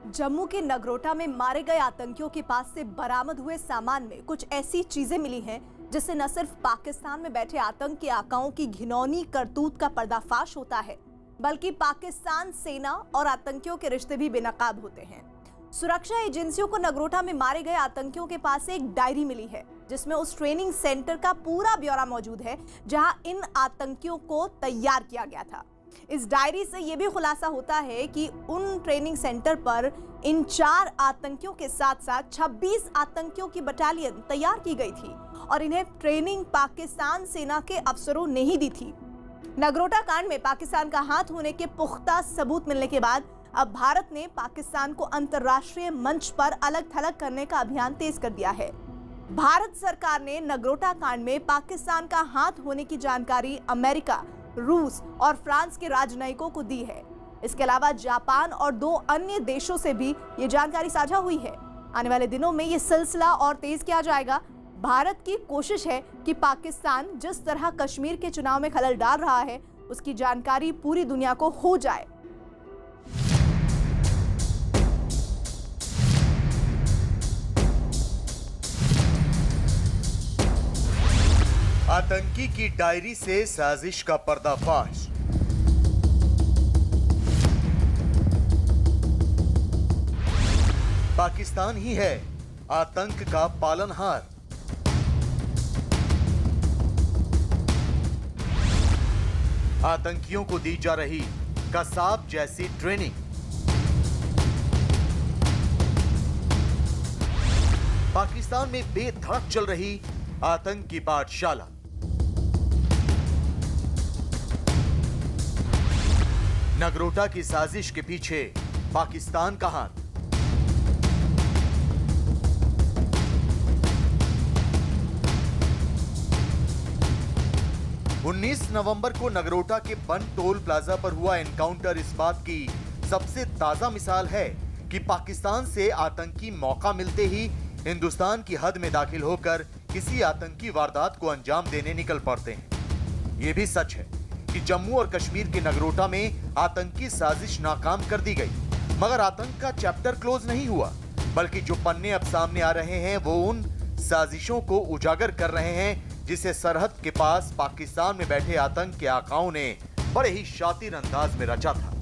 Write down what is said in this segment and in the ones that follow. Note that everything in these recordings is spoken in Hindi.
जम्मू के नगरोटा में मारे गए आतंकियों के पास से बरामद हुए सामान में कुछ ऐसी चीजें मिली हैं जिससे न सिर्फ पाकिस्तान में बैठे आतंक के आकाओं की घिनौनी करतूत का पर्दाफाश होता है, बल्कि पाकिस्तान सेना और आतंकियों के रिश्ते भी बेनकाब होते हैं। सुरक्षा एजेंसियों को नगरोटा में मारे गए आतंकियों के पास से एक डायरी मिली है जिसमें उस ट्रेनिंग सेंटर का पूरा ब्यौरा मौजूद है जहां इन आतंकियों को तैयार किया गया था। इस डायरी से यह भी खुलासा होता है कि उन ट्रेनिंग सेंटर पर इन 4 आतंकियों के साथ साथ 26 आतंकियों की बटालियन तैयार की गई थी और इन्हें ट्रेनिंग पाकिस्तान सेना के अफसरों ने ही दी थी। नगरोटा कांड में पाकिस्तान का हाथ होने के पुख्ता सबूत मिलने के बाद अब भारत ने पाकिस्तान को अंतर्राष्ट्रीय मंच पर अलग थलग करने का अभियान तेज कर दिया है। भारत सरकार ने नगरोटा कांड में पाकिस्तान का हाथ होने की जानकारी अमेरिका, रूस और फ्रांस के राजनयिकों को दी है। इसके अलावा जापान और 2 अन्य देशों से भी ये जानकारी साझा हुई है। आने वाले दिनों में ये सिलसिला और तेज किया जाएगा। भारत की कोशिश है कि पाकिस्तान जिस तरह कश्मीर के चुनाव में खलल डाल रहा है उसकी जानकारी पूरी दुनिया को हो जाए। आतंकी की डायरी से साजिश का पर्दाफाश। पाकिस्तान ही है आतंक का पालनहार। आतंकियों को दी जा रही कसाब जैसी ट्रेनिंग। पाकिस्तान में बेधड़क चल रही आतंक की पाठशाला। नगरोटा की साजिश के पीछे पाकिस्तान का हाथ। उन्नीस नवंबर को नगरोटा के बन टोल प्लाजा पर हुआ एनकाउंटर इस बात की सबसे ताजा मिसाल है कि पाकिस्तान से आतंकी मौका मिलते ही हिंदुस्तान की हद में दाखिल होकर किसी आतंकी वारदात को अंजाम देने निकल पड़ते हैं। यह भी सच है कि जम्मू और कश्मीर के नगरोटा में आतंकी साजिश नाकाम कर दी गई, मगर आतंक का चैप्टर क्लोज नहीं हुआ, बल्कि जो पन्ने अब सामने आ रहे हैं वो उन साजिशों को उजागर कर रहे हैं जिसे सरहद के पास पाकिस्तान में बैठे आतंक के आकाओं ने बड़े ही शातिर अंदाज में रचा था।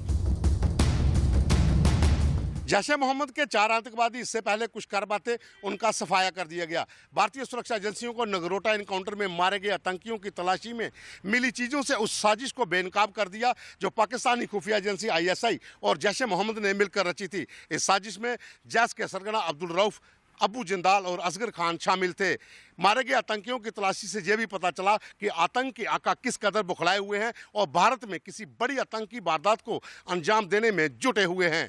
जैश ए मोहम्मद के 4 आतंकवादी इससे पहले कुछ करवाते उनका सफाया कर दिया गया। भारतीय सुरक्षा एजेंसियों को नगरोटा एनकाउंटर में मारे गए आतंकियों की तलाशी में मिली चीज़ों से उस साजिश को बेनकाब कर दिया जो पाकिस्तानी खुफिया एजेंसी ISI और जैश ए मोहम्मद ने मिलकर रची थी। इस साजिश में जैश के सरगना अब्दुल रऊफ, अबू जिंदाल और असगर खान शामिल थे। मारे गए आतंकियों की तलाशी से यह भी पता चला कि आतंक के आका किस कदर बुखलाए हुए हैं और भारत में किसी बड़ी आतंकी वारदात को अंजाम देने में जुटे हुए हैं।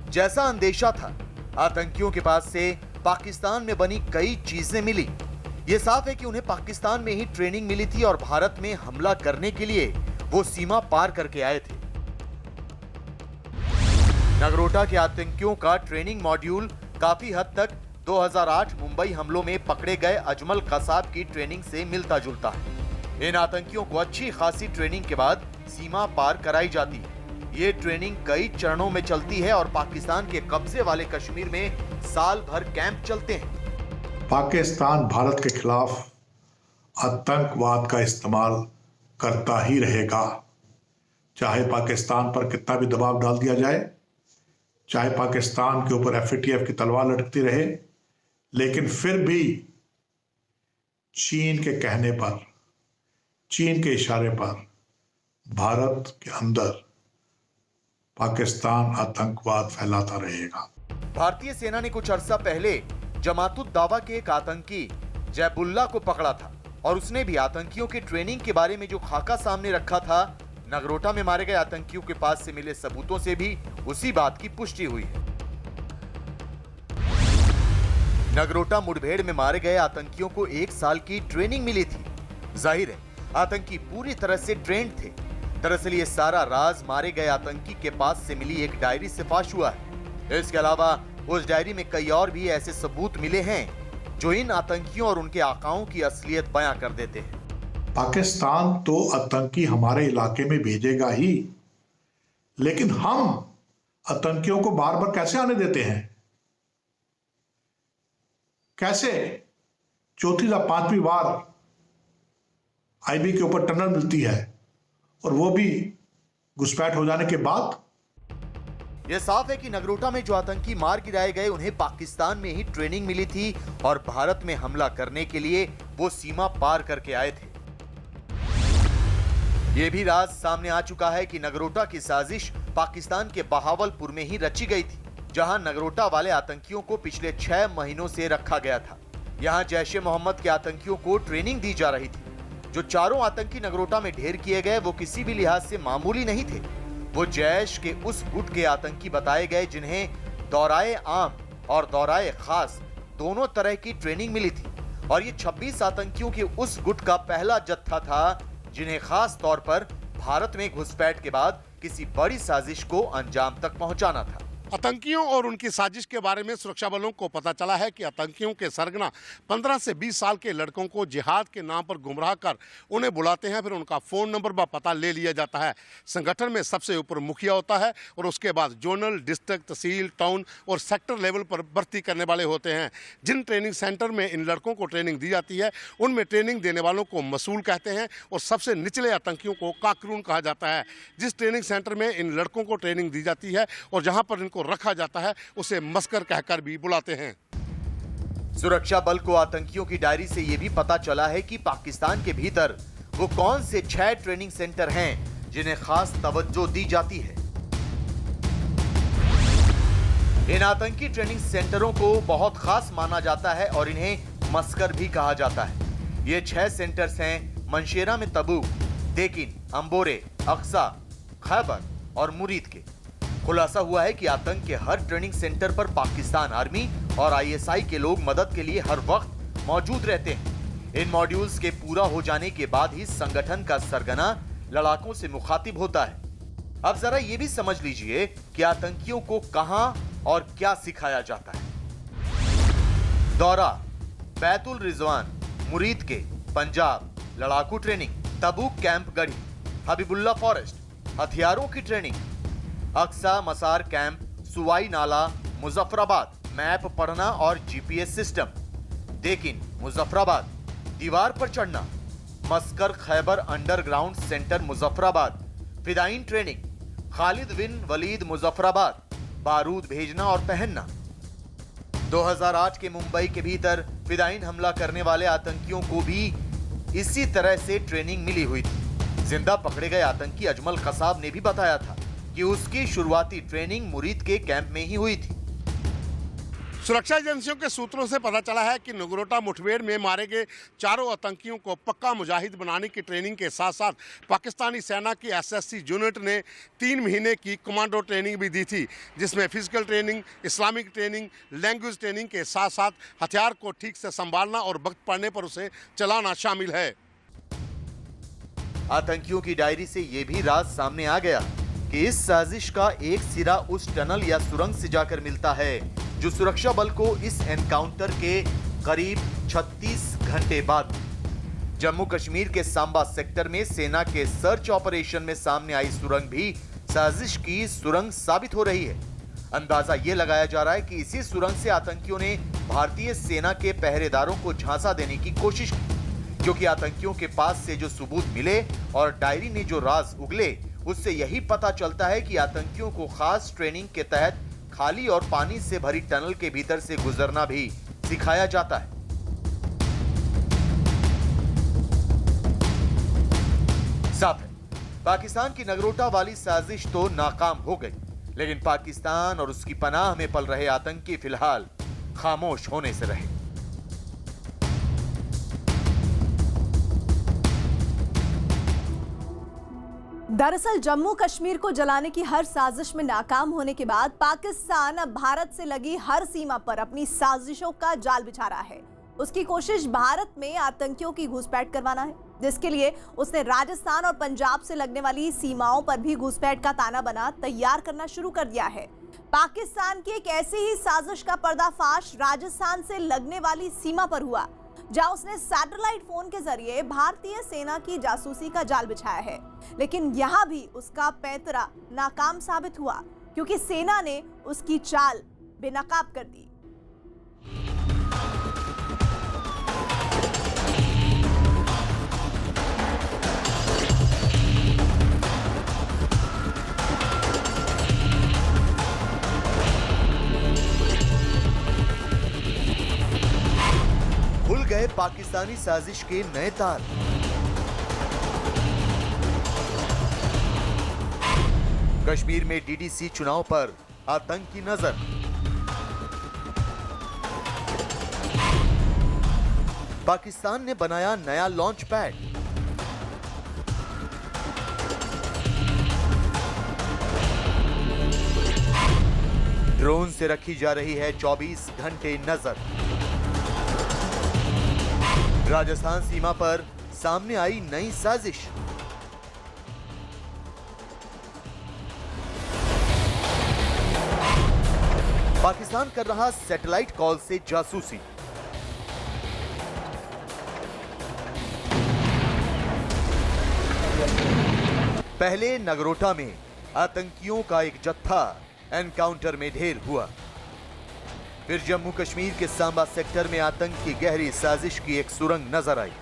जैसा अंदेशा था, आतंकियों के पास से पाकिस्तान में बनी कई चीजें मिली। ये साफ है कि उन्हें पाकिस्तान में ही ट्रेनिंग मिली थी और भारत में हमला करने के लिए वो सीमा पार करके आए थे। नगरोटा के आतंकियों का ट्रेनिंग मॉड्यूल काफी हद तक 2008 मुंबई हमलों में पकड़े गए अजमल कसाब की ट्रेनिंग से मिलता जुलता है। इन आतंकियों को अच्छी खासी ट्रेनिंग के बाद सीमा पार कराई जाती है। ये ट्रेनिंग कई चरणों में चलती है और पाकिस्तान के कब्जे वाले कश्मीर में साल भर कैंप चलते हैं। पाकिस्तान भारत के खिलाफ आतंकवाद का इस्तेमाल करता ही रहेगा, चाहे पाकिस्तान पर कितना भी दबाव डाल दिया जाए, चाहे पाकिस्तान के ऊपर FATF की तलवार लटकती रहे, लेकिन फिर भी चीन के कहने पर, चीन के इशारे पर भारत के अंदर पाकिस्तान आतंकवाद फैलाता रहेगा। भारतीय सेना ने कुछ अरसा पहले जमातुद्दावा के एक आतंकी जैबुल्ला को पकड़ा था और उसने भी आतंकियों की ट्रेनिंग के बारे में जो खाका सामने रखा था, नगरोटा में मारे गए आतंकियों के पास से मिले सबूतों से भी उसी बात की पुष्टि हुई है। नगरोटा मुठभेड़ में मारे गए आतंकियों को 1 साल की ट्रेनिंग मिली थी। जाहिर है आतंकी पूरी तरह से ट्रेंड थे। दरअसल ये सारा राज मारे गए आतंकी के पास से मिली एक डायरी से फाश हुआ है। इसके अलावा उस डायरी में कई और भी ऐसे सबूत मिले हैं जो इन आतंकियों और उनके आकाओं की असलियत बयां कर देते हैं। पाकिस्तान तो आतंकी हमारे इलाके में भेजेगा ही, लेकिन हम आतंकियों को बार बार कैसे आने देते हैं? कैसे चौथी या पांचवी बार आईबी के ऊपर टनल मिलती है और वो भी घुसपैठ हो जाने के बाद? यह साफ है कि नगरोटा में जो आतंकी मार गिराए गए उन्हें पाकिस्तान में ही ट्रेनिंग मिली थी और भारत में हमला करने के लिए वो सीमा पार करके आए थे। यह भी राज सामने आ चुका है कि नगरोटा की साजिश पाकिस्तान के बहावलपुर में ही रची गई थी, जहां नगरोटा वाले आतंकियों को पिछले 6 महीनों से रखा गया था। यहां जैश-ए-मोहम्मद के आतंकियों को ट्रेनिंग दी जा रही थी। जो चारों आतंकी नगरोटा में ढेर किए गए वो किसी भी लिहाज से मामूली नहीं थे। वो जैश के उस गुट के आतंकी बताए गए जिन्हें दौराए आम और दौराए खास दोनों तरह की ट्रेनिंग मिली थी और ये 26 आतंकियों के उस गुट का पहला जत्था था जिन्हें खास तौर पर भारत में घुसपैठ के बाद किसी बड़ी साजिश को अंजाम तक पहुंचाना था। आतंकियों और उनकी साजिश के बारे में सुरक्षा बलों को पता चला है कि आतंकियों के सरगना 15 से 20 साल के लड़कों को जिहाद के नाम पर गुमराह कर उन्हें बुलाते हैं, फिर उनका फ़ोन नंबर व पता ले लिया जाता है। संगठन में सबसे ऊपर मुखिया होता है और उसके बाद जोनल, डिस्ट्रिक्ट, तहसील, टाउन और सेक्टर लेवल पर भर्ती करने वाले होते हैं। जिन ट्रेनिंग सेंटर में इन लड़कों को ट्रेनिंग दी जाती है उनमें ट्रेनिंग देने वालों को मसूल कहते हैं और सबसे निचले आतंकियों को काकरून कहा जाता है। जिस ट्रेनिंग सेंटर में इन लड़कों को ट्रेनिंग दी जाती है और जहाँ पर इनको रखा जाता है उसे मस्कर कहकर भी बुलाते हैं। सुरक्षा बल को आतंकियों की डायरी से यह भी पता चला है कि पाकिस्तान के भीतर वो कौन से 6 ट्रेनिंग सेंटर हैं जिन्हें खास तवज्जो दी जाती है। इन आतंकी ट्रेनिंग सेंटरों को बहुत खास माना जाता है और इन्हें मस्कर भी कहा जाता है। ये 6 सेंटर्स हैं मनशेरा में तबूक, देकिन, अंबोरे, अक्सा, खैबर और मुरीद के। खुलासा हुआ है कि आतंक के हर ट्रेनिंग सेंटर पर पाकिस्तान आर्मी और आईएसआई के लोग मदद के लिए हर वक्त मौजूद रहते हैं। इन मॉड्यूल्स के पूरा हो जाने के बाद ही संगठन का सरगना लड़ाकों से मुखातिब होता है। अब जरा ये भी समझ लीजिए कि आतंकियों को कहां और क्या सिखाया जाता है। दौरा, बैतुल रिजवान, मुरीद के, पंजाब, लड़ाकू ट्रेनिंग, तबूक कैंप गढ़ी, हबीबुल्ला फॉरेस्ट, हथियारों की ट्रेनिंग, अक्सा मसार कैंप, सुवाई नाला, मुजफ्फराबाद, मैप पढ़ना और जीपीएस सिस्टम, देकिन मुजफ्फराबाद, दीवार पर चढ़ना, मस्कर खैबर अंडरग्राउंड सेंटर मुजफ्फराबाद, फिदाइन training, Khalid bin Walid Muzaffarabad, बारूद भेजना और पहनना। 2008 के मुंबई के भीतर फिदाइन हमला करने वाले आतंकियों को भी इसी तरह से ट्रेनिंग मिली हुई थी। जिंदा पकड़े गए आतंकी अजमल कसाब ने भी बताया था कि उसकी शुरुआती ट्रेनिंग मुरीद के कैंप में ही हुई थी। सुरक्षा एजेंसियों के सूत्रों से पता चला है कि नगरोटा मुठभेड़ में मारे गए चारों आतंकियों को पक्का मुजाहिद बनाने की ट्रेनिंग के साथ साथ पाकिस्तानी सेना की एसएससी यूनिट ने 3 महीने की कमांडो ट्रेनिंग भी दी थी, जिसमें physical training, Islamic training, language training के साथ साथ हथियार को ठीक से संभालना और वक्त पड़ने पर उसे चलाना शामिल है। आतंकियों की डायरी से यह भी राज सामने आ गया कि इस साजिश का एक सिरा उस टनल या सुरंग से जाकर मिलता है जो सुरक्षा बल को इस एनकाउंटर के करीब 36 घंटे बाद जम्मू कश्मीर के सांबा सेक्टर में सेना के सर्च ऑपरेशन में सामने आई सुरंग भी साजिश की सुरंग साबित हो रही है। अंदाजा यह लगाया जा रहा है कि इसी सुरंग से आतंकियों ने भारतीय सेना के पहरेदारों को झांसा देने की कोशिश की, क्योंकि आतंकियों के पास से जो सबूत मिले और डायरी ने जो राज उगले उससे यही पता चलता है कि आतंकियों को खास ट्रेनिंग के तहत खाली और पानी से भरी टनल के भीतर से गुजरना भी सिखाया जाता है। साफ है, पाकिस्तान की नगरोटा वाली साजिश तो नाकाम हो गई, लेकिन पाकिस्तान और उसकी पनाह में पल रहे आतंकी फिलहाल खामोश होने से रहे। दरअसल जम्मू कश्मीर को जलाने की हर साजिश में नाकाम होने के बाद पाकिस्तान अब भारत से लगी हर सीमा पर अपनी साजिशों का जाल बिछा रहा है। उसकी कोशिश भारत में आतंकियों की घुसपैठ करवाना है, जिसके लिए उसने राजस्थान और पंजाब से लगने वाली सीमाओं पर भी घुसपैठ का ताना बाना तैयार करना शुरू कर दिया है। पाकिस्तान की एक ऐसी ही साजिश का पर्दाफाश राजस्थान से लगने वाली सीमा पर हुआ, जहां उसने सैटेलाइट फोन के जरिए भारतीय सेना की जासूसी का जाल बिछाया है। लेकिन यहां भी उसका पैंतरा नाकाम साबित हुआ, क्योंकि सेना ने उसकी चाल बेनकाब कर दी। खुल गए पाकिस्तानी साजिश के नए तार। कश्मीर में डीडीसी चुनाव पर आतंक की नजर। पाकिस्तान ने बनाया नया लॉन्च पैड। ड्रोन से रखी जा रही है 24 घंटे नजर। राजस्थान सीमा पर सामने आई नई साजिश। पाकिस्तान कर रहा सैटेलाइट कॉल से जासूसी। पहले नगरोटा में आतंकियों का एक जत्था एनकाउंटर में ढेर हुआ। फिर जम्मू कश्मीर के सांबा सेक्टर में आतंक की गहरी साजिश की एक सुरंग नजर आई।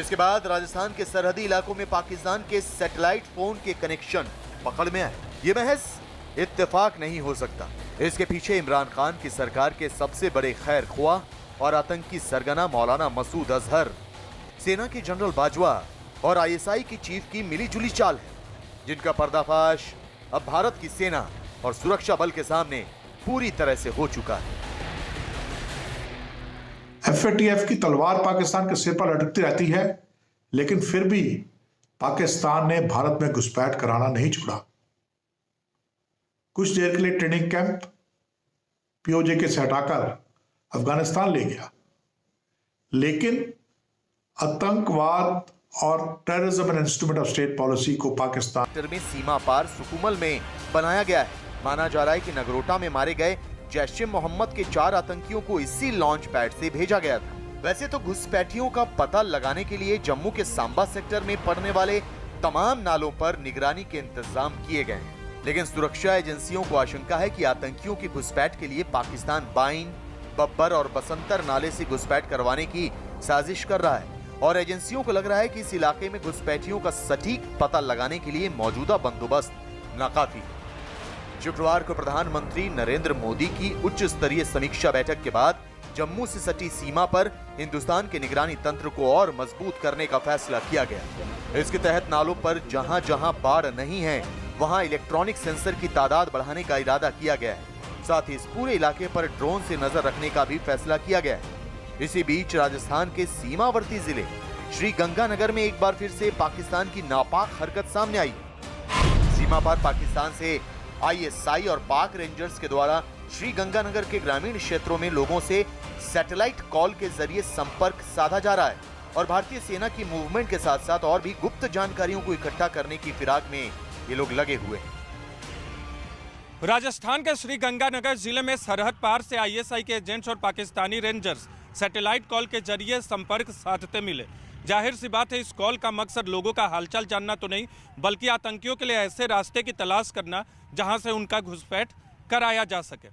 इसके बाद राजस्थान के सरहदी इलाकों में पाकिस्तान के सैटेलाइट फोन के कनेक्शन पकड़ में आए। ये महज इत्तेफाक नहीं हो सकता। इसके पीछे इमरान खान की सरकार के सबसे बड़े खैर ख्वाह और आतंकी सरगना मौलाना मसूद अजहर, सेना के जनरल बाजवा और आईएसआई की चीफ की मिलीजुली चाल है, जिनका पर्दाफाश अब भारत की सेना और सुरक्षा बल के सामने पूरी तरह से हो चुका है। एफएटीएफ की तलवार पाकिस्तान के सिर पर लटकती रहती है, लेकिन फिर भी पाकिस्तान ने भारत में घुसपैठ कराना नहीं छोड़ा। कुछ देर के लिए ट्रेनिंग कैंप पीओजे से हटाकर अफगानिस्तान ले गया, लेकिन आतंकवाद और terrorism and instrument of state policy को पाकिस्तान में सीमा पार सुकुमल में बनाया गया है। माना जा रहा है कि नगरोटा में मारे गए जैश ए मोहम्मद के 4 आतंकियों को इसी लॉन्च पैड से भेजा गया था। वैसे तो घुसपैठियों का पता लगाने के लिए जम्मू के सांबा सेक्टर में पड़ने वाले तमाम नालों पर निगरानी के इंतजाम किए गए हैं, लेकिन सुरक्षा एजेंसियों को आशंका है कि आतंकियों की घुसपैठ के लिए पाकिस्तान बाइन, बब्बर और बसंतर नाले से घुसपैठ करवाने की साजिश कर रहा है और एजेंसियों को लग रहा है कि इस इलाके में घुसपैठियों का सटीक पता लगाने के लिए मौजूदा बंदोबस्त नाकाफी है। शुक्रवार को प्रधानमंत्री नरेंद्र मोदी की उच्च स्तरीय समीक्षा बैठक के बाद जम्मू से सटी सीमा पर हिंदुस्तान के निगरानी तंत्र को और मजबूत करने का फैसला किया गया। इसके तहत नालों पर जहां जहां बाढ़ नहीं है, वहां इलेक्ट्रॉनिक सेंसर की तादाद बढ़ाने का इरादा किया गया है। साथ ही इस पूरे इलाके पर ड्रोन से नजर रखने का भी फैसला किया गया है। इसी बीच राजस्थान के सीमावर्ती जिले श्री गंगानगर में एक बार फिर से पाकिस्तान की नापाक हरकत सामने आई। सीमा पार पाकिस्तान से आईएसआई और पाक रेंजर्स के द्वारा श्री गंगानगर के ग्रामीण क्षेत्रों में लोगों से सैटेलाइट कॉल के जरिए संपर्क साधा जा रहा है और भारतीय सेना की मूवमेंट के साथ साथ और भी गुप्त जानकारियों को इकट्ठा करने की फिराक में ये लोग लगे हुए हैं। राजस्थान के श्री गंगानगर जिले में सरहद पार से आईएसआई के एजेंट्स और पाकिस्तानी रेंजर्स सैटेलाइट कॉल के जरिए संपर्क साधते मिले। जाहिर सी बात है, इस कॉल का मकसद लोगों का हालचाल जानना तो नहीं, बल्कि आतंकियों के लिए ऐसे रास्ते की तलाश करना जहां से उनका घुसपैठ कराया जा सके।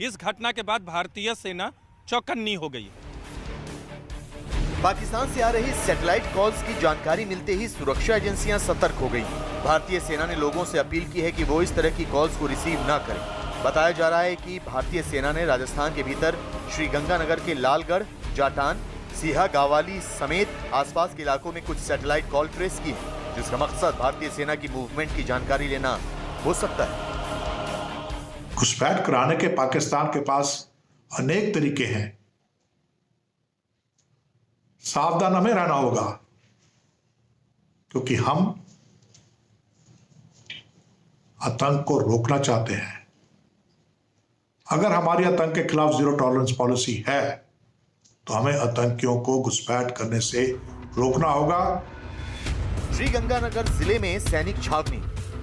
इस घटना के बाद भारतीय सेना चौकन्नी हो गई। पाकिस्तान से आ रही सैटेलाइट कॉल्स की जानकारी मिलते ही सुरक्षा एजेंसियां सतर्क हो गई। भारतीय सेना ने लोगों से अपील की है कि वो इस तरह की कॉल्स को रिसीव न करें। बताया जा रहा है कि भारतीय सेना ने राजस्थान के भीतर श्री गंगानगर के लालगढ़, जाटान, सिहा गावाली समेत आसपास के इलाकों में कुछ सैटेलाइट कॉल ट्रेस की है, जिसका मकसद भारतीय सेना की मूवमेंट की जानकारी लेना हो सकता है। घुसपैठ कराने के पाकिस्तान के पास अनेक तरीके हैं। सावधान हमें रहना होगा, क्योंकि हम आतंक को रोकना चाहते हैं। अगर हमारी आतंक के खिलाफ जीरो टॉलरेंस पॉलिसी है, तो हमें आतंकियों को घुसपैठ करने से रोकना होगा। श्री गंगानगर जिले में सैनिक छावनी,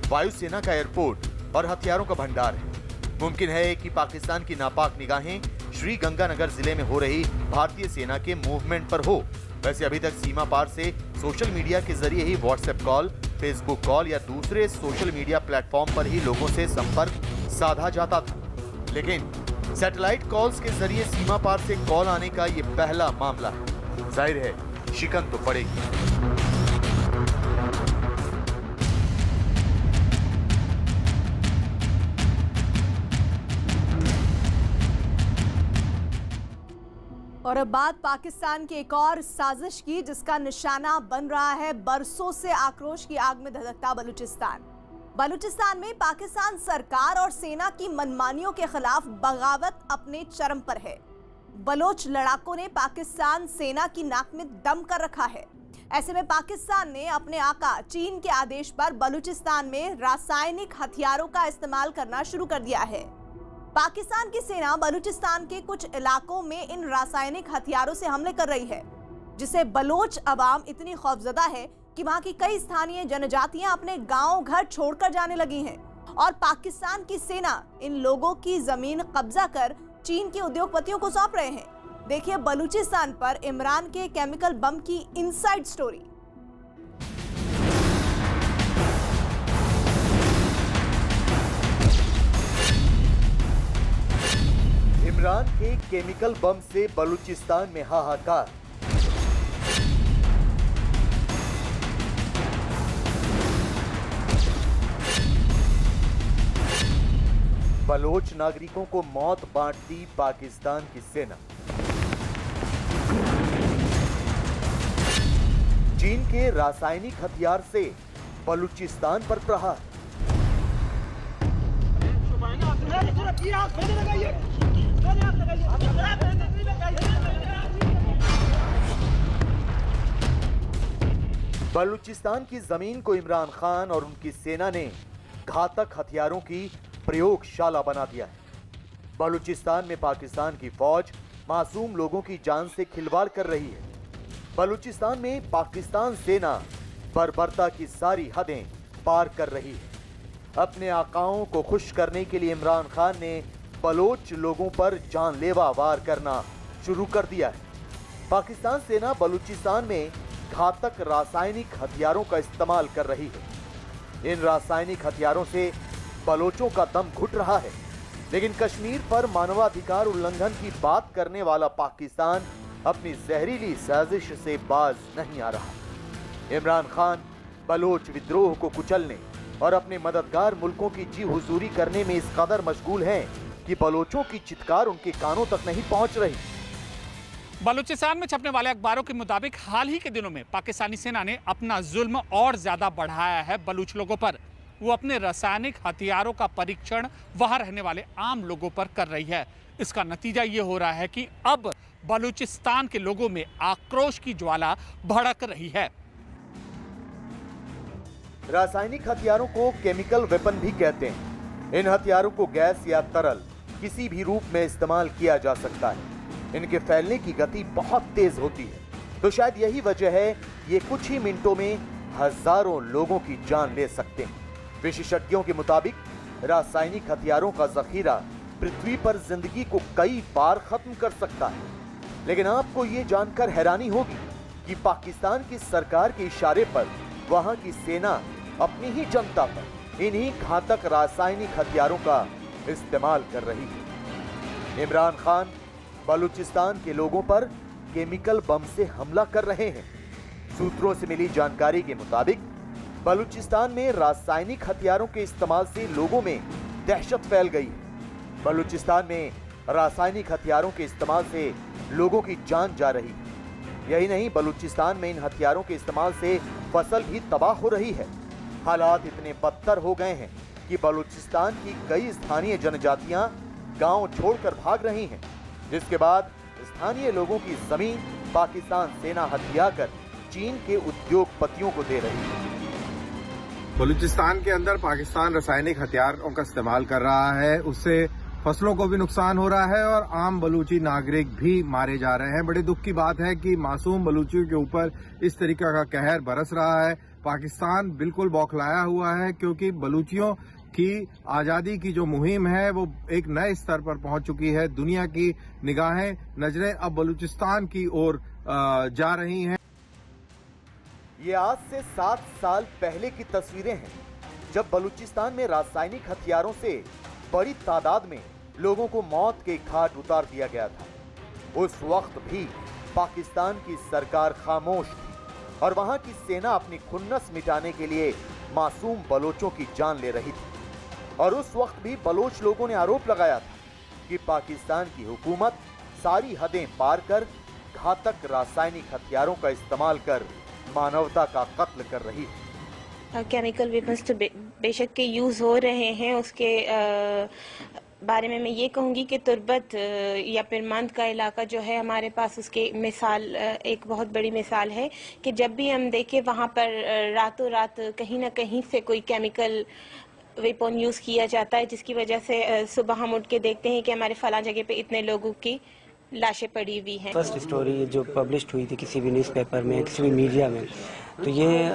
वायुसेना का एयरपोर्ट और हथियारों का भंडार है। मुमकिन है कि पाकिस्तान की नापाक निगाहें श्री गंगानगर जिले में हो रही भारतीय सेना के मूवमेंट पर हो। वैसे अभी तक सीमा पार से सोशल मीडिया के जरिए ही व्हाट्सएप कॉल, फेसबुक कॉल या दूसरे सोशल मीडिया प्लेटफॉर्म पर ही लोगों से संपर्क साधा जाता था। लेकिन सैटेलाइट कॉल्स के जरिए सीमा पार से कॉल आने का ये पहला मामला है। जाहिर है शिकन तो पड़ेगी। और अब बात पाकिस्तान की एक और साजिश की, जिसका निशाना बन रहा है बरसों से आक्रोश की आग में धधकता बलूचिस्तान। बलूचिस्तान में पाकिस्तान सरकार और सेना की मनमानियों के खिलाफ बगावत अपने चरम पर है। बलोच लड़ाकों ने पाकिस्तान सेना की नाक में दम कर रखा है। ऐसे में पाकिस्तान ने अपने आका चीन के आदेश पर बलूचिस्तान में रासायनिक हथियारों का इस्तेमाल करना शुरू कर दिया है। पाकिस्तान की सेना बलूचिस्तान के कुछ इलाकों में इन रासायनिक हथियारों से हमले कर रही है, जिससे बलोच अवाम इतनी खौफजदा है कि वहां की कई स्थानीय जनजातियां अपने गांव घर छोड़कर जाने लगी हैं और पाकिस्तान की सेना इन लोगों की जमीन कब्जा कर चीन के उद्योगपतियों को सौंप रहे हैं। देखिए बलूचिस्तान पर इमरान के केमिकल बम की इनसाइड स्टोरी। इमरान के केमिकल बम से बलूचिस्तान में हाहाकार। बलोच नागरिकों को मौत बांटती पाकिस्तान की सेना। चीन के रासायनिक हथियार से बलूचिस्तान पर प्रहार। बलूचिस्तान की जमीन को इमरान खान और उनकी सेना ने घातक हथियारों की प्रयोगशाला बना दिया है। बलूचिस्तान में पाकिस्तान की फौज मासूम लोगों की जान से खिलवाड़ कर रही है। बलूचिस्तान में पाकिस्तान सेना बर्बरता की सारी हदें पार कर रही है। अपने आकाओं को खुश करने के लिए इमरान खान ने बलोच लोगों पर जानलेवा वार करना शुरू कर दिया है। पाकिस्तान सेना बलूचिस्तान में घातक रासायनिक हथियारों का इस्तेमाल कर रही है। इन रासायनिक हथियारों से बलोचों का दम घुट रहा है, लेकिन कश्मीर पर मानवाधिकार उल्लंघन की बात करने वाला पाकिस्तान अपनी जहरीली साजिश से बाज नहीं आ रहा। इमरान खान बलोच विद्रोह को कुचलने और अपने मददगार मुल्कों की जी हुजूरी करने में इस कदर मशगूल हैं कि बलोचों की चित्कार उनके कानों तक नहीं पहुंच रही। बलूचिस्तान में छपने वाले अखबारों के मुताबिक हाल ही के दिनों में पाकिस्तानी सेना ने अपना जुल्म और ज्यादा बढ़ाया है बलूच लोगों पर। वो अपने रासायनिक हथियारों का परीक्षण वहां रहने वाले आम लोगों पर कर रही है। इसका नतीजा ये हो रहा है कि अब बलूचिस्तान के लोगों में आक्रोश की ज्वाला भड़क रही है। रासायनिक हथियारों को केमिकल वेपन भी कहते हैं। इन हथियारों को गैस या तरल किसी भी रूप में इस्तेमाल किया जा सकता है। इनके फैलने की गति बहुत तेज होती है, तो शायद यही वजह है ये कुछ ही मिनटों में हजारों लोगों की जान ले सकते हैं। विशेषज्ञों के मुताबिक रासायनिक हथियारों का जखीरा पृथ्वी पर जिंदगी को कई बार खत्म कर सकता है। लेकिन आपको ये जानकर हैरानी होगी कि पाकिस्तान की सरकार के इशारे पर वहां की सेना अपनी ही जनता पर इन्हीं घातक रासायनिक हथियारों का इस्तेमाल कर रही है। इमरान खान बलूचिस्तान के लोगों पर केमिकल बम से हमला कर रहे हैं। सूत्रों से मिली जानकारी के मुताबिक बलूचिस्तान में रासायनिक हथियारों के इस्तेमाल से लोगों में दहशत फैल गई है। बलूचिस्तान में रासायनिक हथियारों के इस्तेमाल से लोगों की जान जा रही है। यही नहीं, बलूचिस्तान में इन हथियारों के इस्तेमाल से फसल भी तबाह हो रही है। हालात इतने बदतर हो गए हैं कि बलूचिस्तान की कई स्थानीय जनजातियां गांव छोड़कर भाग रही हैं, जिसके बाद स्थानीय लोगों की जमीन पाकिस्तान सेना हथियाकर चीन के उद्योगपतियों को दे रही है। बलूचिस्तान के अंदर पाकिस्तान रासायनिक हथियारों का इस्तेमाल कर रहा है, उससे फसलों को भी नुकसान हो रहा है और आम बलूची नागरिक भी मारे जा रहे हैं। बड़े दुख की बात है कि मासूम बलूचियों के ऊपर इस तरीके का कहर बरस रहा है। पाकिस्तान बिल्कुल बौखलाया हुआ है, क्योंकि बलूचियों की आज़ादी की जो मुहिम है वो एक नए स्तर पर पहुंच चुकी है। दुनिया की निगाहें, नजरें अब बलूचिस्तान की ओर जा रही हैं। ये आज से 7 साल पहले की तस्वीरें हैं, जब बलूचिस्तान में रासायनिक हथियारों से बड़ी तादाद में लोगों को मौत के घाट उतार दिया गया था। उस वक्त भी पाकिस्तान की सरकार खामोश थी और वहां की सेना अपनी खुन्नस मिटाने के लिए मासूम बलोचों की जान ले रही थी। और उस वक्त भी बलोच लोगों ने आरोप लगाया था कि पाकिस्तान की हुकूमत सारी हदें पार कर घातक रासायनिक हथियारों का इस्तेमाल कर मानवता का कत्ल कर रही है। केमिकल वेपन्स तो बेशक के यूज़ हो रहे हैं, उसके बारे में मैं ये कहूँगी कि तुर्बत या फिर मंद का इलाका जो है हमारे पास, उसके मिसाल एक बहुत बड़ी मिसाल है कि जब भी हम देखें वहाँ पर रातों रात कहीं ना कहीं से कोई केमिकल वेपन यूज़ किया जाता है, जिसकी वजह से सुबह हम उठ के देखते हैं कि हमारे फलां जगह पे इतने लोगों की लाशें पड़ी हुई हैं। फर्स्ट स्टोरी जो पब्लिश्ड हुई थी किसी भी न्यूज़पेपर में, किसी भी मीडिया में, तो ये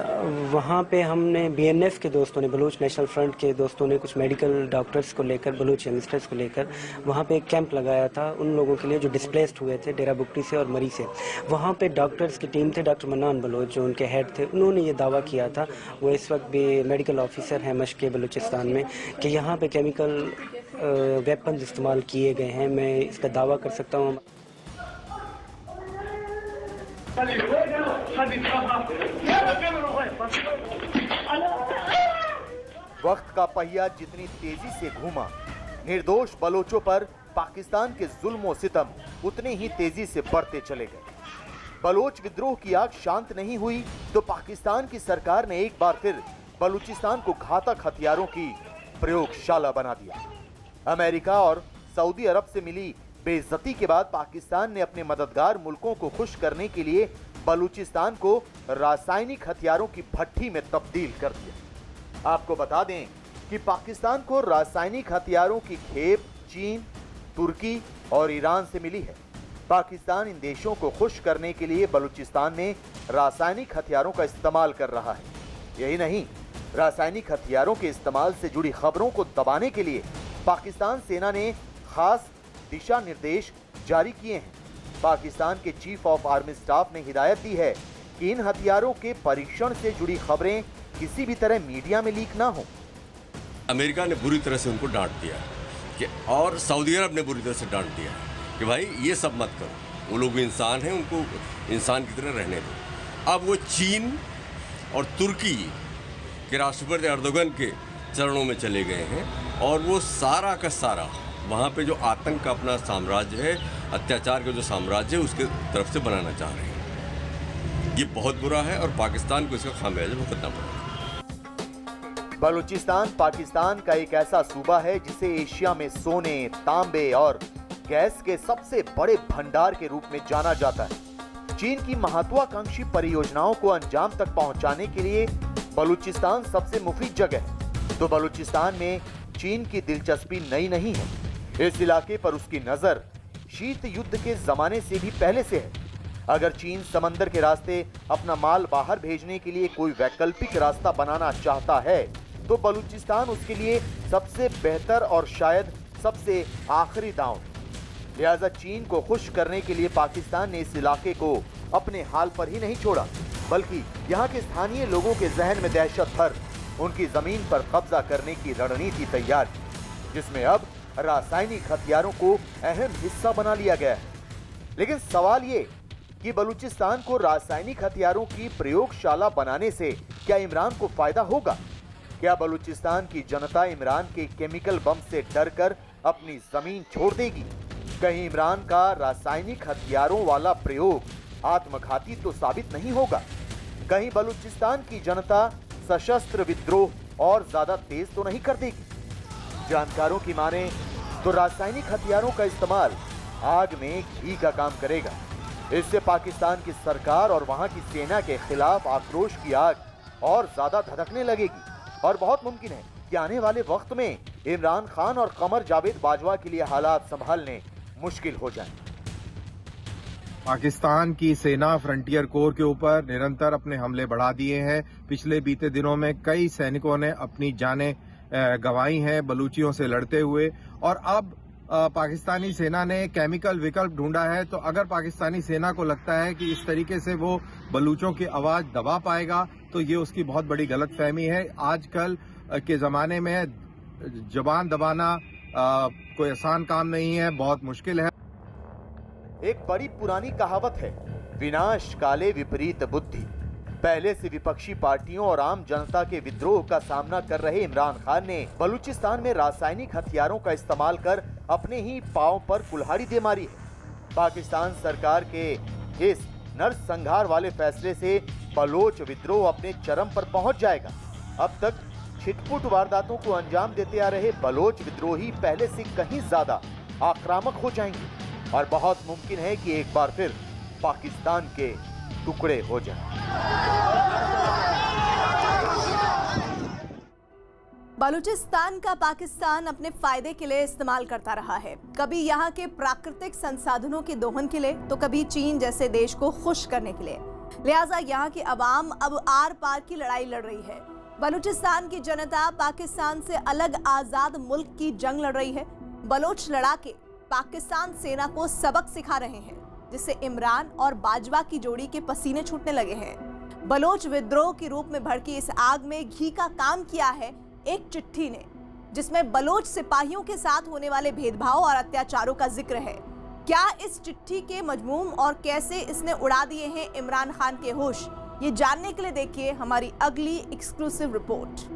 वहाँ पे हमने बीएनएफ के दोस्तों ने, बलूच नेशनल फ्रंट के दोस्तों ने कुछ मेडिकल डॉक्टर्स को लेकर, बलूच यंगस्टर्स को लेकर वहाँ पे एक कैंप लगाया था उन लोगों के लिए जो डिस्प्लेस्ड हुए थे डेरा बुक्टी से और मरी से। वहाँ पे डॉक्टर्स की टीम थे, डॉक्टर मन्नान बलोच जो उनके हेड थे, उन्होंने ये दावा किया था, वो इस वक्त भी मेडिकल ऑफिसर हैं मशक़ बलूचिस्तान में, कि यहाँ पे केमिकल वेपन्स इस्तेमाल किए गए हैं। मैं इसका दावा कर सकता हूँ। वक्त का पहिया जितनी तेजी से घूमा, निर्दोष बलोचों पर पाकिस्तान के जुल्म और सितम उतने ही तेजी से बढ़ते चले गए। बलोच विद्रोह की आग शांत नहीं हुई तो पाकिस्तान की सरकार ने एक बार फिर बलूचिस्तान को घातक हथियारों की प्रयोगशाला बना दिया। अमेरिका और सऊदी अरब से मिली बेइज्जती के बाद पाकिस्तान ने अपने मददगार मुल्कों को खुश करने के लिए बलूचिस्तान को रासायनिक हथियारों की भट्टी में तब्दील कर दिया। आपको बता दें कि पाकिस्तान को रासायनिक हथियारों की खेप चीन, तुर्की और ईरान से मिली है। पाकिस्तान इन देशों को खुश करने के लिए बलूचिस्तान में रासायनिक हथियारों का इस्तेमाल कर रहा है। यही नहीं, रासायनिक हथियारों के इस्तेमाल से जुड़ी खबरों को दबाने के लिए पाकिस्तान सेना ने खास दिशा निर्देश जारी किए हैं। पाकिस्तान के चीफ ऑफ आर्मी स्टाफ ने हिदायत दी है कि इन हथियारों के परीक्षण से जुड़ी खबरें किसी भी तरह मीडिया में लीक ना हो। अमेरिका ने बुरी तरह से उनको डांट दिया कि, और सऊदी अरब ने बुरी तरह से डांट दिया कि भाई ये सब मत करो, वो लोग भी इंसान हैं, उनको इंसान की तरह रहने दो। अब वो चीन और तुर्की के राष्ट्रपति अर्दोगन के चरणों में चले गए हैं और वो सारा का सारा वहाँ पे जो आतंक का अपना साम्राज्य है, अत्याचार का जो साम्राज्य है, उसके तरफ से बनाना चाह रहे हैं। ये बहुत बुरा है और पाकिस्तान को इसका खामियाजा भुगतना पड़ेगा। बलूचिस्तान पाकिस्तान का एक ऐसा सूबा है जिसे एशिया में सोने, तांबे और गैस के सबसे बड़े भंडार के रूप में जाना जाता है। चीन की महत्वाकांक्षी परियोजनाओं को अंजाम तक पहुंचाने के लिए बलूचिस्तान सबसे मुफीद जगह है। तो बलूचिस्तान में चीन की दिलचस्पी नई नहीं है। इस इलाके पर उसकी नजर शीत युद्ध के जमाने से भी पहले से है। अगर चीन समंदर के रास्ते अपना माल बाहर भेजने के लिए कोई वैकल्पिक रास्ता बनाना चाहता है तो बलूचिस्तान उसके लिए सबसे बेहतर और शायद सबसे आखिरी दांव है। लिहाजा चीन को खुश करने के लिए पाकिस्तान ने इस इलाके को अपने हाल पर ही नहीं छोड़ा, बल्कि यहाँ के स्थानीय लोगों के जहन में दहशत भर उनकी जमीन पर कब्जा करने की रणनीति तैयार की, जिसमें अब रासायनिक हथियारों को अहम हिस्सा बना लिया गया है। लेकिन सवाल ये कि बलूचिस्तान को रासायनिक हथियारों की प्रयोगशाला बनाने से क्या इमरान को फायदा होगा? क्या बलूचिस्तान की जनता इमरान के केमिकल बम से डरकर अपनी जमीन छोड़ देगी? कहीं इमरान का रासायनिक हथियारों वाला प्रयोग आत्मघाती तो साबित नहीं होगा? कहीं बलूचिस्तान की जनता सशस्त्र विद्रोह और ज्यादा तेज तो नहीं कर देगी? जानकारों की माने तो रासायनिक हथियारों का इस्तेमाल आग में घी का काम करेगा। इससे पाकिस्तान की सरकार और वहां की सेना के खिलाफ आक्रोश की आग और ज्यादा धधकने लगेगी और बहुत मुमकिन है कि आने वाले वक्त में इमरान खान और कमर जावेद बाजवा के लिए हालात संभालने मुश्किल हो जाए। पाकिस्तान की सेना फ्रंटियर कोर के ऊपर निरंतर अपने हमले बढ़ा दिए हैं। पिछले बीते दिनों में कई सैनिकों ने अपनी जानें गंवाई हैं बलूचियों से लड़ते हुए, और अब पाकिस्तानी सेना ने केमिकल विकल्प ढूंढा है। तो अगर पाकिस्तानी सेना को लगता है कि इस तरीके से वो बलूचों की आवाज दबा पाएगा तो ये उसकी बहुत बड़ी गलतफहमी है। आजकल के जमाने में जबान दबाना कोई आसान काम नहीं है, बहुत मुश्किल है। एक बड़ी पुरानी कहावत है, विनाश काले विपरीत बुद्धि। पहले से विपक्षी पार्टियों और आम जनता के विद्रोह का सामना कर रहे इमरान खान ने बलूचिस्तान में रासायनिक हथियारों का इस्तेमाल कर अपने ही पांव पर कुल्हाड़ी दे मारी है। पाकिस्तान सरकार के इस नरसंहार वाले फैसले से बलोच विद्रोह अपने चरम पर पहुंच जाएगा। अब तक छिटपुट वारदातों को अंजाम देते आ रहे बलोच विद्रोही पहले से कहीं ज्यादा आक्रामक हो जाएंगे और बहुत मुमकिन है कि एक बार फिर पाकिस्तान के टुकड़े हो जाएं। बलूचिस्तान का पाकिस्तान अपने फायदे के लिए इस्तेमाल करता रहा है, कभी यहाँ के प्राकृतिक संसाधनों के दोहन के लिए तो कभी चीन जैसे देश को खुश करने के लिए। लिहाजा यहाँ की अवाम अब आर पार की लड़ाई लड़ रही है। बलूचिस्तान की जनता पाकिस्तान से अलग आजाद मुल्क की जंग लड़ रही है। बलोच लड़ाके पाकिस्तान सेना को सबक सिखा रहे हैं, जिससे इमरान और बाजवा की जोड़ी के पसीने छूटने लगे हैं। बलोच विद्रोह के रूप में भड़की इस आग में घी का काम किया है एक चिट्ठी ने, जिसमें बलोच सिपाहियों के साथ होने वाले भेदभाव और अत्याचारों का जिक्र है। क्या इस चिट्ठी के मजमूम और कैसे इसने उड़ा दिए हैं इमरान खान के होश, ये जानने के लिए देखिए हमारी अगली एक्सक्लूसिव रिपोर्ट।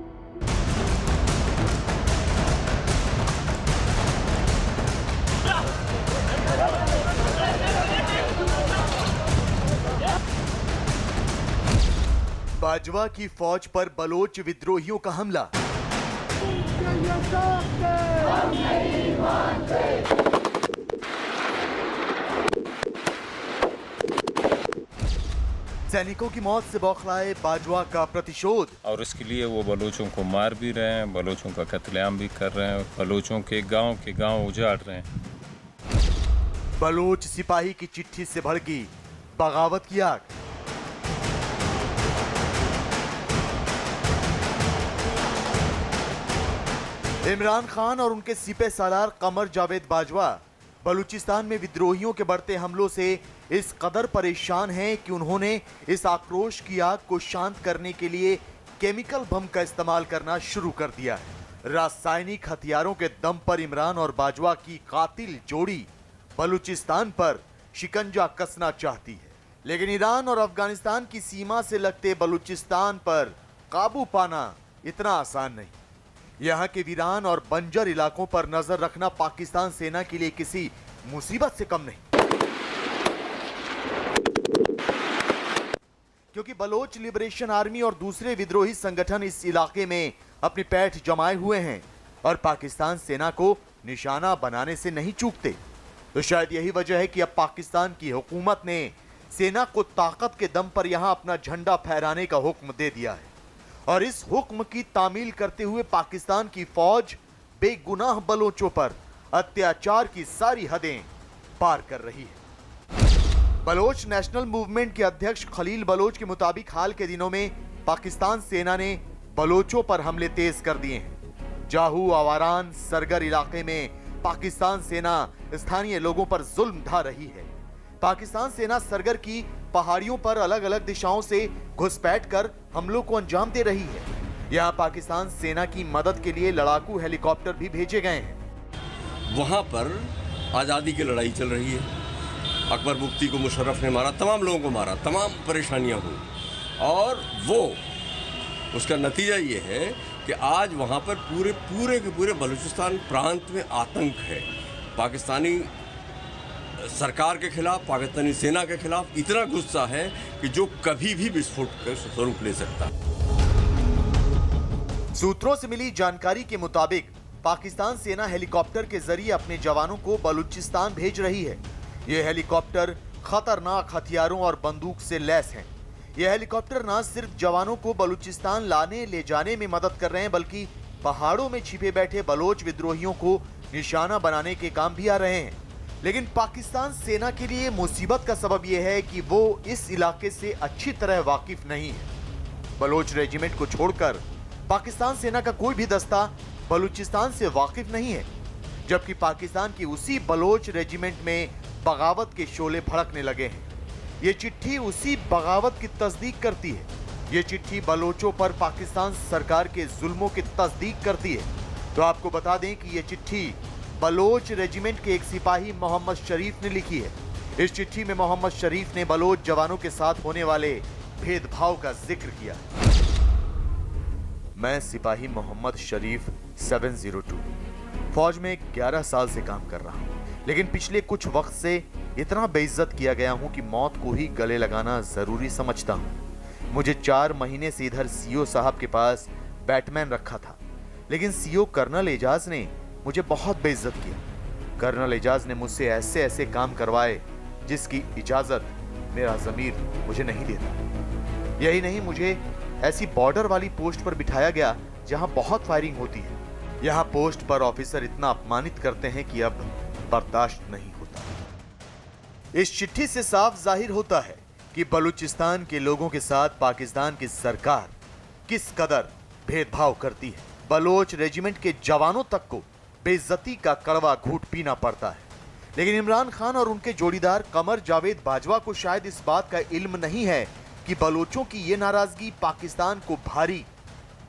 बाजवा की फौज पर बलोच विद्रोहियों का हमला। सैनिकों की मौत से बौखलाए बाजवा का प्रतिशोध। और इसके लिए वो बलोचों को मार भी रहे हैं, बलोचों का कत्लेआम भी कर रहे हैं, बलोचों के गांव उजाड़ रहे हैं। बलोच सिपाही की चिट्ठी से भड़की बगावत की आग। इमरान खान और उनके सिपह सालार कमर जावेद बाजवा बलूचिस्तान में विद्रोहियों के बढ़ते हमलों से इस कदर परेशान हैं कि उन्होंने इस आक्रोश की आग को शांत करने के लिए केमिकल बम का इस्तेमाल करना शुरू कर दिया है। रासायनिक हथियारों के दम पर इमरान और बाजवा की कातिल जोड़ी बलूचिस्तान पर शिकंजा कसना चाहती है, लेकिन ईरान और अफगानिस्तान की सीमा से लगते बलूचिस्तान पर काबू पाना इतना आसान नहीं। यहाँ के वीरान और बंजर इलाकों पर नजर रखना पाकिस्तान सेना के लिए किसी मुसीबत से कम नहीं, क्योंकि बलोच लिबरेशन आर्मी और दूसरे विद्रोही संगठन इस इलाके में अपनी पैठ जमाए हुए हैं और पाकिस्तान सेना को निशाना बनाने से नहीं चूकते। तो शायद यही वजह है कि अब पाकिस्तान की हुकूमत ने सेना को ताकत के दम पर यहां अपना झंडा फहराने का हुक्म दे दिया है और इस हुक्म की तामील करते हुए पाकिस्तान की फौज बेगुनाह बलोचों पर अत्याचार की सारी हदें पार कर रही है। बलोच नेशनल मूवमेंट के अध्यक्ष खलील बलोच के मुताबिक हाल के दिनों में पाकिस्तान सेना ने बलोचों पर हमले तेज कर दिए हैं। जाहू, आवारान, सरगर इलाके में पाकिस्तान सेना स्थानीय लोगों पर जुल्म ढा रही है। पाकिस्तान सेना सरगर की पहाड़ियों पर अलग अलग दिशाओं से घुसपैठ कर हमलों को अंजाम दे रही है। यहाँ पाकिस्तान सेना की मदद के लिए लड़ाकू हेलीकॉप्टर भी भेजे गए हैं। वहाँ पर आज़ादी की लड़ाई चल रही है। अकबर मुफ्ती को मुशर्रफ ने मारा, तमाम लोगों को मारा, तमाम परेशानियाँ हुई और वो उसका नतीजा ये है कि आज वहाँ पर पूरे के पूरे बलूचिस्तान प्रांत में आतंक है। पाकिस्तानी सरकार के खिलाफ, पाकिस्तानी सेना के खिलाफ इतना गुस्सा है कि जो कभी भी विस्फोट का स्वरूप ले सकता। सूत्रों से मिली जानकारी के मुताबिक पाकिस्तान सेना हेलीकॉप्टर के जरिए अपने जवानों को बलूचिस्तान भेज रही है। ये हेलीकॉप्टर खतरनाक हथियारों और बंदूक से लैस हैं। ये हेलीकॉप्टर न सिर्फ जवानों को बलूचिस्तान लाने ले जाने में मदद कर रहे हैं, बल्कि पहाड़ों में छिपे बैठे बलोच विद्रोहियों को निशाना बनाने के काम भी आ रहे हैं। लेकिन पाकिस्तान सेना के लिए मुसीबत का सबब यह है कि वो इस इलाके से अच्छी तरह वाकिफ नहीं है। बलोच रेजिमेंट को छोड़कर पाकिस्तान सेना का कोई भी दस्ता बलूचिस्तान से वाकिफ नहीं है, जबकि पाकिस्तान की उसी बलोच रेजिमेंट में बगावत के शोले भड़कने लगे हैं। ये चिट्ठी उसी बगावत की तस्दीक करती है। ये चिट्ठी बलोचों पर पाकिस्तान सरकार के जुल्मों की तस्दीक करती है। तो आपको बता दें कि ये चिट्ठी बलोच रेजिमेंट के एक सिपाही मोहम्मद शरीफ ने लिखी है। इस चिट्ठी में मोहम्मद शरीफ ने बलोच जवानों के साथ होने वाले भेदभाव का जिक्र किया। मैं सिपाही मोहम्मद शरीफ 702 फौज में 11 साल से काम कर रहा हूं, लेकिन पिछले कुछ वक्त से इतना बेइज्जत किया गया हूं कि मौत को ही गले लगाना जरूरी समझता हूं। मुझे 4 महीने से इधर सीओ साहब के पास बैटमैन रखा था, लेकिन सीओ कर्नल एजाज ने मुझे बहुत बेइज्जत किया। कर्नल एजाज ने मुझसे ऐसे ऐसे काम करवाए जिसकी इजाजत मेरा ज़मीर मुझे नहीं देता। यही नहीं, मुझे ऐसी बॉर्डर वाली पोस्ट पर बिठाया गया जहां बहुत फायरिंग होती है। यहां पोस्ट पर ऑफिसर इतना अपमानित करते हैं कि अब बर्दाश्त नहीं होता। इस चिट्ठी से साफ जाहिर होता है कि बलूचिस्तान के लोगों के साथ पाकिस्तान की सरकार किस कदर भेदभाव करती है। बलोच रेजिमेंट के जवानों तक को बेइज्जती का कड़वा घूंट पीना पड़ता है। लेकिन इमरान खान और उनके जोड़ीदार कमर जावेद बाजवा को शायद इस बात का इल्म नहीं है कि बलोचों की ये नाराजगी पाकिस्तान को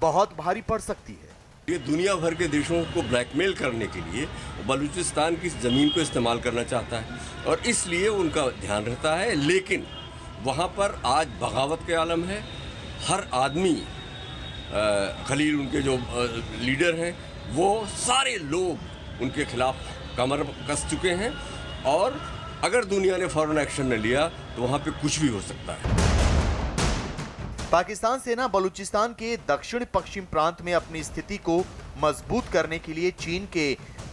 बहुत भारी पड़ सकती है। ये दुनिया भर के देशों को ब्लैकमेल करने के लिए बलूचिस्तान की ज़मीन को इस्तेमाल करना चाहता है और इसलिए उनका ध्यान रहता है। लेकिन वहाँ पर आज बगावत के आलम है। हर आदमी खलील उनके जो लीडर हैं वो सारे लोग उनके खिलाफ कमर कस चुके हैं और अगर दुनिया ने फौरन एक्शन न लिया तो वहाँ पे कुछ भी हो सकता है। पाकिस्तान सेना बलूचिस्तान के दक्षिण पश्चिम प्रांत में अपनी स्थिति को मजबूत करने के लिए चीन के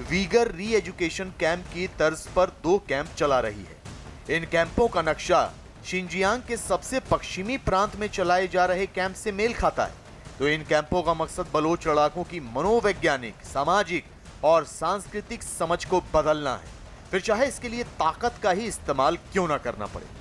वीगर री एजुकेशन कैंप की तर्ज पर 2 कैंप चला रही है। इन कैंपों का नक्शा शिनजियांग के सबसे पश्चिमी प्रांत में चलाए जा रहे कैंप से मेल खाता है। तो इन कैंपों का मकसद बलोच लड़ाकों की मनोवैज्ञानिक, सामाजिक और सांस्कृतिक समझ को बदलना है, फिर चाहे इसके लिए ताकत का ही इस्तेमाल क्यों ना करना पड़े।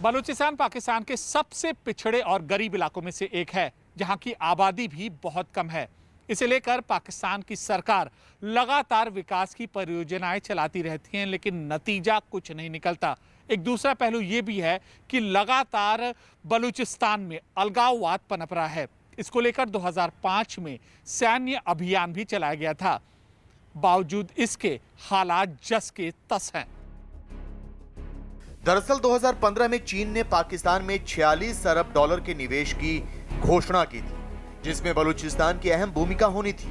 बलूचिस्तान पाकिस्तान के सबसे पिछड़े और गरीब इलाकों में से एक है, जहां की आबादी भी बहुत कम है। इसे लेकर पाकिस्तान की सरकार लगातार विकास की परियोजनाएं चलाती रहती हैं, लेकिन नतीजा कुछ नहीं निकलता। एक दूसरा पहलू ये भी है कि लगातार बलूचिस्तान में अलगाववाद पनप रहा है। इसको लेकर 2005 में सैन्य अभियान भी चलाया गया था। बावजूद इसके हालात जस के तस हैं। दरअसल 2015 में चीन ने पाकिस्तान में 46 अरब डॉलर के निवेश की घोषणा की थी, जिसमें बलूचिस्तान की अहम भूमिका होनी थी।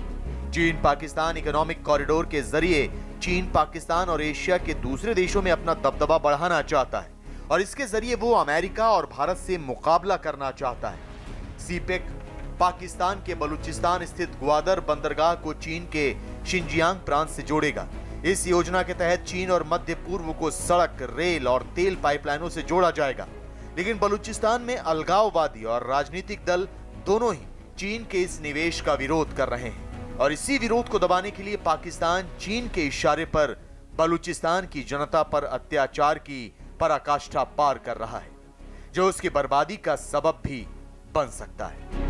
चीन पाकिस्तान इकोनॉमिक कॉरिडोर के जरिए चीन पाकिस्तान और एशिया के दूसरे देशों में अपना दबदबा बढ़ाना चाहता है और इसके जरिए वो अमेरिका और भारत से मुकाबला करना चाहता है। सीपेक पाकिस्तान के बलूचिस्तान स्थित ग्वादर बंदरगाह को चीन के शिनजियांग प्रांत से जोड़ेगा। इस योजना के तहत चीन और मध्य पूर्व को सड़क, रेल और तेल पाइपलाइनों से जोड़ा जाएगा। लेकिन बलूचिस्तान में अलगाववादी और राजनीतिक दल दोनों ही चीन के इस निवेश का विरोध कर रहे हैं और इसी विरोध को दबाने के लिए पाकिस्तान चीन के इशारे पर बलूचिस्तान की जनता पर अत्याचार की पराकाष्ठा पार कर रहा है, जो उसकी बर्बादी का सबब भी बन सकता है।